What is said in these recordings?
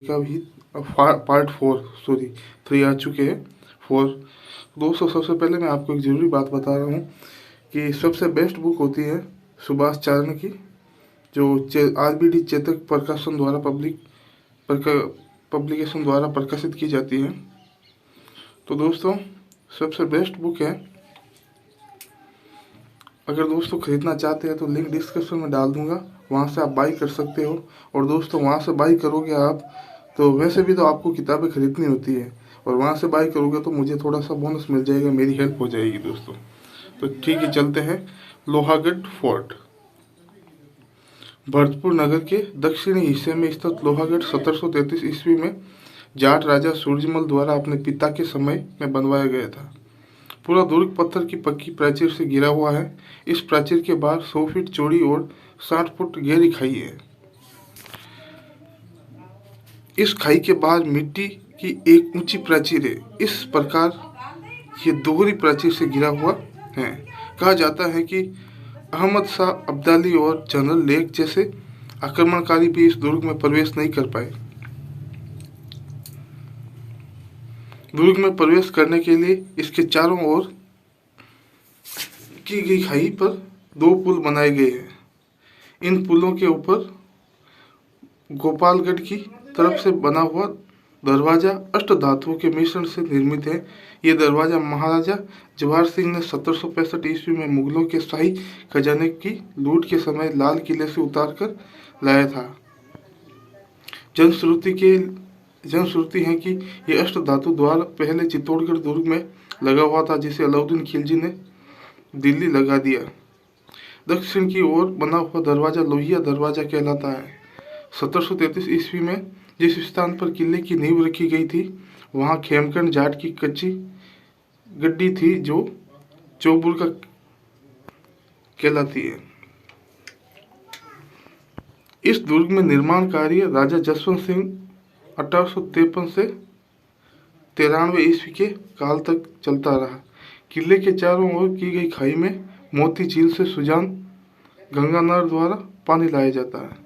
का भी part 4 sorry 3 आ चुके हैं। 4 दोस्तों, सबसे पहले मैं आपको एक ज़रूरी बात बता रहा हूँ कि सबसे बेस्ट बुक होती है सुभाष चारण की, जो आरबीडी चेतक प्रकाशन द्वारा पब्लिकेशन द्वारा प्रकाशित की जाती है। तो दोस्तों, सबसे बेस्ट बुक है। अगर दोस्तों ख़रीदना चाहते हैं तो लिंक डिस्क्रिप्शन में डाल दूंगा, वहाँ से आप बाई कर सकते हो। और दोस्तों, वहाँ से बाई करोगे आप तो वैसे भी तो आपको किताबें खरीदनी होती है, और वहाँ से बाई करोगे तो मुझे थोड़ा सा बोनस मिल जाएगा, मेरी हेल्प हो जाएगी दोस्तों। तो ठीक है, चलते हैं। लोहागढ़ फोर्ट। भरतपुर नगर के दक्षिणी हिस्से में स्थित लोहागढ़ 1733 ईस्वी में जाट राजा सूरजमल द्वारा अपने पिता के समय में बनवाया गया था। पूरा दुर्ग पत्थर की पक्की प्राचीर से घिरा हुआ है। इस प्राचीर के बाहर 100 फीट चौड़ी और 60 फुट गहरी खाई है। इस खाई के बाहर मिट्टी की एक ऊंची प्राचीर है। इस प्रकार ये दोहरी प्राचीर से घिरा हुआ है। कहा जाता है कि अहमद शाह अब्दाली और जनरल लेक जैसे आक्रमणकारी भी इस दुर्ग में प्रवेश नहीं कर पाए। दुर्ग में प्रवेश करने के लिए इसके चारों ओर की गई खाई पर 2 पुल बनाए गए हैं। इन पुलों के ऊपर गोपालगढ़ की तरफ से बना हुआ दरवाजा अष्ट धातुओं के मिश्रण से निर्मित है। ये दरवाजा महाराजा जवाहर सिंह ने 1765 ईस्वी में मुगलों के शाही खजाने की लूट के समय लाल किले से उतार कर लाया था। जनश्रुति है कि यह अष्ट धातु द्वार पहले चित्तौड़गढ़ दुर्ग में लगा हुआ था, जिसे अलाउद्दीन खिलजी ने दिल्ली लगा दिया। दक्षिण की ओर बना हुआ दरवाजा लोहिया दरवाजा कहलाता है। 1733 ईस्वी में जिस स्थान पर किले की नींव रखी गई थी, वहां खेमकरण जाट की कच्ची गड्डी थी, जो चौबुर का कहलाती है। इस दुर्ग में निर्माण कार्य राजा जसवंत सिंह 1853 से 93 ईस्वी के काल तक चलता रहा। किले के चारों ओर की गई खाई में मोती झील से सुजान गंगा नहर द्वारा पानी लाया जाता है।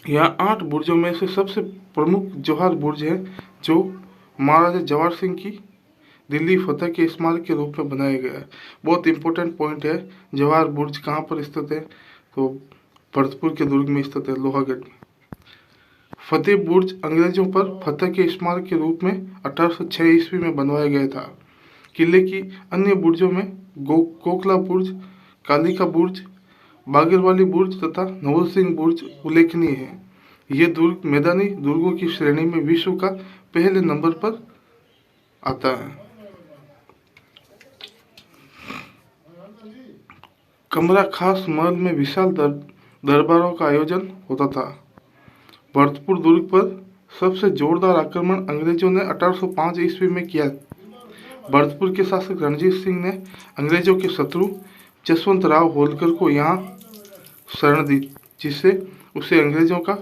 यहाँ 8 बुर्जों में से सबसे प्रमुख जवाहर बुर्ज है, जो महाराजा जवाहर सिंह की दिल्ली फतेह के स्मारक के रूप में बनाया गया है। बहुत इंपॉर्टेंट पॉइंट है। जवाहर बुर्ज कहाँ पर स्थित है? तो भरतपुर के दुर्ग में स्थित है, लोहागढ़ में। फतेह बुर्ज अंग्रेजों पर फतेह के स्मारक के रूप में 1806 ईस्वी में बनवाया गया था। किले की अन्य बुर्जों में कोकला बुर्ज, कालिका बुर्ज, बागरवाली बुर्ज तथा नवल सिंह बुर्ज उल्लेखनीय है। ये दुर्ग मैदानी दुर्गों की श्रेणी में विश्व का पहले नंबर पर आता है। कमरा खास महल में विशाल दरबारों का आयोजन होता था। भरतपुर दुर्ग पर सबसे जोरदार आक्रमण अंग्रेजों ने 1805 ईस्वी में किया। भरतपुर के शासक रणजीत सिंह ने अंग्रेजों के शत्रु जसवंत राव होलकर को यहाँ शरण दी, जिससे उसे अंग्रेजों का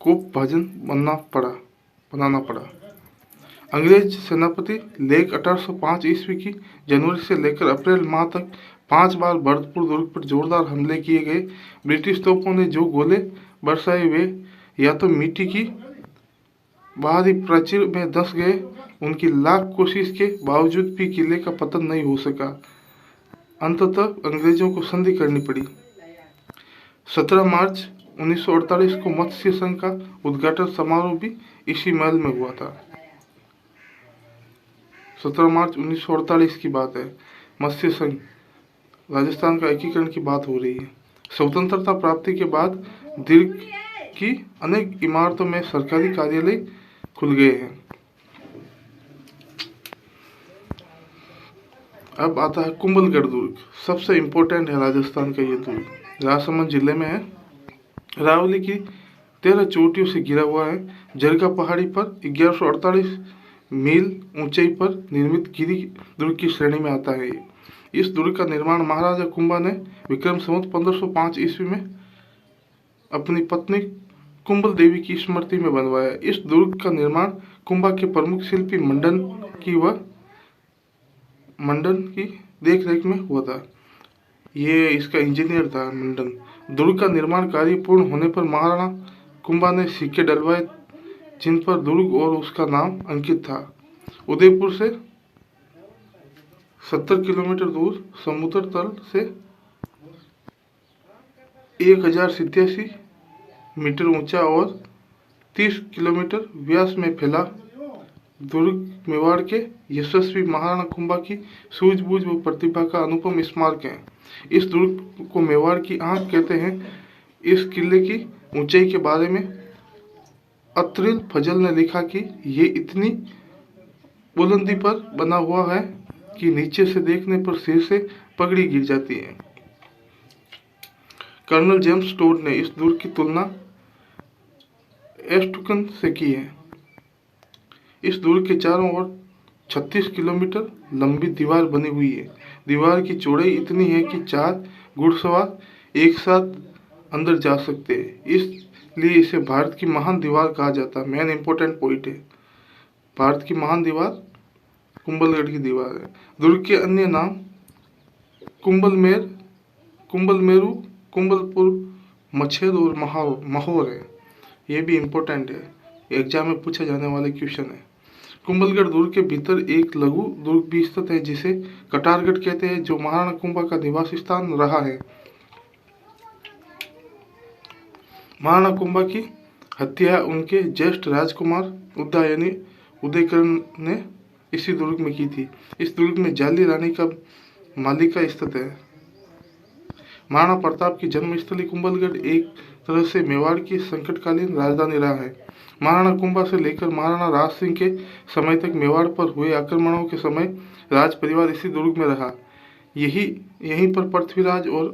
कोप भाजन बनाना पड़ा। अंग्रेज सेनापति लेक 1805 ईस्वी की जनवरी से लेकर अप्रैल माह तक 5 बार भरतपुर दुर्ग पर जोरदार हमले किए गए। ब्रिटिश तोपों ने जो गोले बरसाए वे या तो मिट्टी की बाहरी प्राचीर में धंस गए। उनकी लाख कोशिश के बावजूद भी किले का पतन नहीं हो सका। अंततः अंग्रेजों को संधि करनी पड़ी। 17 मार्च 1948 को मत्स्य संघ का उद्घाटन समारोह भी इसी महल में हुआ था। 17 मार्च 1948 की बात है। मत्स्य संघ राजस्थान का एकीकरण की बात हो रही है। स्वतंत्रता प्राप्ति के बाद दुर्ग की अनेक इमारतों में सरकारी कार्यालय खुल गए हैं। अब आता है कुंभलगढ़ दुर्ग। सबसे इम्पोर्टेंट है राजस्थान का ये दुर्ग। राजसमंद जिले में है। रावली की 13 चोटियों से घिरा हुआ है। जरगा पहाड़ी पर 1148 मील ऊंचाई पर निर्मित गिरी दुर्ग की श्रेणी में आता है। इस दुर्ग का निर्माण महाराजा कुंभा ने विक्रम संवत 1505 ईस्वी में अपनी पत्नी कुंभल देवी की स्मृति में बनवाया। इस दुर्ग का निर्माण कुंभा के प्रमुख शिल्पी मंडन की देखरेख में हुआ था। ये इसका इंजीनियर था मंडन। दुर्ग का निर्माण कार्य पूर्ण होने पर महाराणा कुंभा ने सिक्के डलवाए जिन पर दुर्ग और उसका नाम अंकित था। उदयपुर से 70 किलोमीटर दूर समुद्र तल से 1087 मीटर ऊंचा और 30 किलोमीटर व्यास में फैला दुर्ग मेवाड़ के यशस्वी महाराणा कुंभा की सूझबूझ व प्रतिभा का अनुपम स्मारक है। इस दुर्ग को मेवाड़ की आंख कहते हैं। इस किले की ऊंचाई के बारे में अत्रिल फजल ने लिखा कि ये इतनी बुलंदी पर बना हुआ है कि नीचे से देखने पर सिर से पगड़ी गिर जाती है। कर्नल जेम्स टोड ने इस दुर्ग की तुलना एस्टुकन से की है। इस दुर्ग के चारों ओर 36 किलोमीटर लंबी दीवार बनी हुई है। दीवार की चौड़ाई इतनी है कि 4 घुड़सवार एक साथ अंदर जा सकते हैं। इसलिए इसे भारत की महान दीवार कहा जाता है। मेन इंपॉर्टेंट पॉइंट है, भारत की महान दीवार कुंभलगढ़ की दीवार है। दुर्ग के अन्य नाम कुंभलमेर, कुंभलमेरु, कुंभलपुर, मछेद और माहौर है। ये भी इम्पोर्टेंट है, एग्जाम में पूछे जाने वाले क्वेश्चन है। कुंभलगढ़ दुर्ग के भीतर एक लघु दुर्ग भी स्थित है जिसे कटारगढ़ कहते हैं, जो महाराणा कुंभा का निवास स्थान रहा है। महाराणा कुंभा की हत्या उनके ज्येष्ठ राजकुमार उदयकरण ने इसी दुर्ग में की थी। इस दुर्ग में जाली रानी का मालिका स्थित है। महाराणा प्रताप की जन्मस्थली कुंभलगढ़ एक तरह से मेवाड़ की संकटकालीन राजधानी रहा है। महाराणा कुंभा से लेकर महाराणा राज सिंह के समय तक मेवाड़ पर हुए आक्रमणों के समय राज परिवार इसी दुर्ग में रहा। यहीं पर पृथ्वीराज और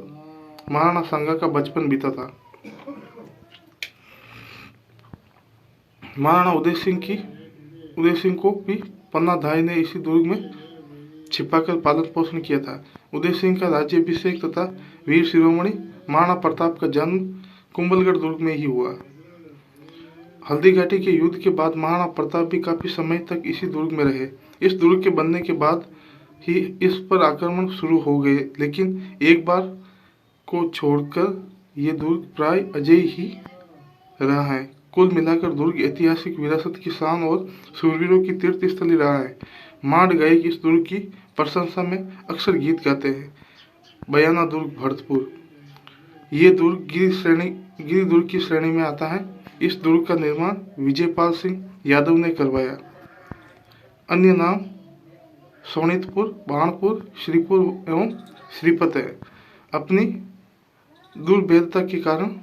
महाराणा सांगा का बचपन बीता था। महाराणा उदय सिंह को भी पन्ना धाई ने इसी दुर्ग में छिपाकर पालन पोषण किया था। उदय सिंह का राज्याभिषेक तथा वीर शिरोमणि महाराणा प्रताप का जन्म कुंभलगढ़ दुर्ग में ही हुआ। हल्दी घाटी के युद्ध के बाद महाराणा प्रताप भी काफी समय तक इसी दुर्ग में रहे। इस दुर्ग के बनने के बाद ही इस पर आक्रमण शुरू हो गए, लेकिन एक बार को छोड़कर ये दुर्ग प्राय अजेय ही रहा है। कुल मिलाकर दुर्ग ऐतिहासिक विरासत की शान और शूरवीरों की तीर्थ स्थली रहा है। मांड गायक इस दुर्ग की प्रशंसा में अक्सर गीत गाते हैं। बयाना दुर्ग भरतपुर, ये दुर्ग गिरी दुर्ग की श्रेणी में आता है। इस दुर्ग का निर्माण विजयपाल सिंह यादव ने करवाया। अन्य नाम सोनितपुर, बाणपुर, श्रीपुर एवं श्रीपत है। अपनी दुर्भेद्यता के कारण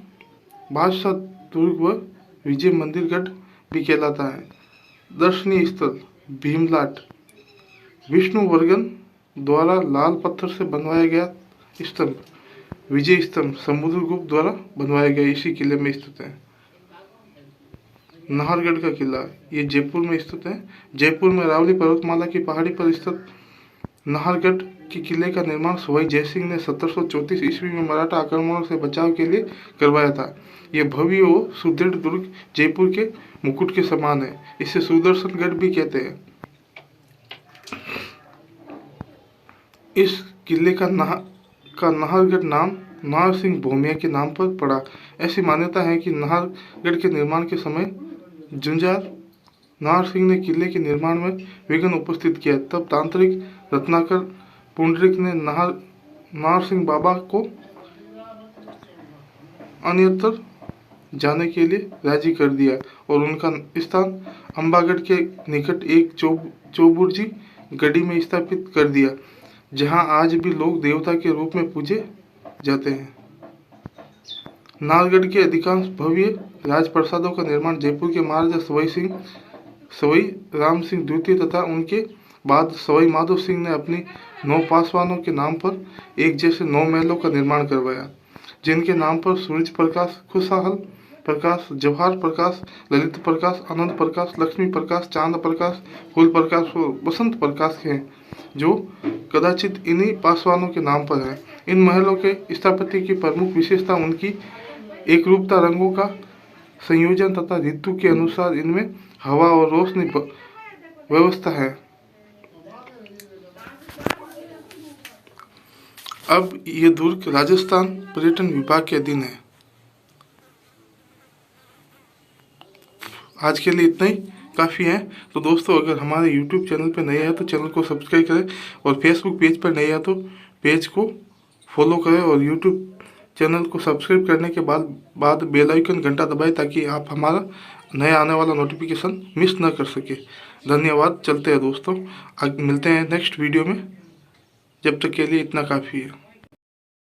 बादशाह दुर्ग व विजय मंदिरगढ़ भी कहलाता है। दर्शनीय स्थल भीमलाट, विष्णुवर्धन द्वारा लाल पत्थर से बनवाया गया स्तंभ, विजय स्तंभ समुद्रगुप्त द्वारा बनवाया गया, इसी किले में स्थित है। नाहरगढ़ का किला, ये जयपुर में स्थित है। जयपुर में अरावली पर्वतमाला की पहाड़ी पर स्थित नाहरगढ़ के किले का निर्माण सवाई जयसिंह ने 1734 ईस्वी में मराठा आक्रमणों से बचाव के लिए करवाया था। यह भव्य और सुदृढ़ दुर्ग जयपुर के मुकुट के समान है। इसे सुदर्शनगढ़ भी कहते हैं। इस किले का नाहरगढ़ नाम नाहर सिंह भोमिया के नाम पर पड़ा। ऐसी मान्यता है कि नाहरगढ़ के निर्माण के समय जुंजार नाहर सिंह ने किले के निर्माण में विघ्न उपस्थित किया। तब तांत्रिक रत्नाकर पुंडरिक ने नाहर सिंह बाबा को अन्यत्र जाने के लिए राजी कर दिया और उनका स्थान अंबागढ़ के निकट एक चौबुर्जी गढ़ी में स्थापित कर दिया, जहां आज भी लोग देवता के रूप में पूजे जाते हैं। नाहरगढ़ के अधिकांश भव्य राजप्रसादों का निर्माण जयपुर के महाराजा सवाई राम सिंह द्वितीय तथा उनके बाद सवाई माधो सिंह ने अपनी 9 पासवानों के नाम पर एक जैसे 9 महलों का निर्माण करवाया, जिनके नाम पर सूरज प्रकाश, खुशहाल प्रकाश, जवाहर प्रकाश, ललित प्रकाश, आनंद प्रकाश, लक्ष्मी प्रकाश, चांद प्रकाश, फूल प्रकाश और बसंत प्रकाश हैं, जो कदाचित इन्हीं पासवानों के नाम पर है। इन महलों के स्थापत्य की प्रमुख विशेषता उनकी एकरूपता, रंगों का संयोजन तथा ऋतु के अनुसार इनमें हवा और रोशनी व्यवस्था है। अब ये दुर्ग राजस्थान पर्यटन विभाग के अधीन है। आज के लिए इतना ही काफ़ी है। तो दोस्तों, अगर हमारे YouTube चैनल पर नए हैं तो चैनल को सब्सक्राइब करें, और Facebook पेज पर नए हैं तो पेज को फॉलो करें, और YouTube चैनल को सब्सक्राइब करने के बाद बेल आइकन घंटा दबाएं, ताकि आप हमारा नया आने वाला नोटिफिकेशन मिस ना कर सके। धन्यवाद। चलते हैं दोस्तों, मिलते हैं नेक्स्ट वीडियो में। जब तक के लिए इतना काफ़ी है।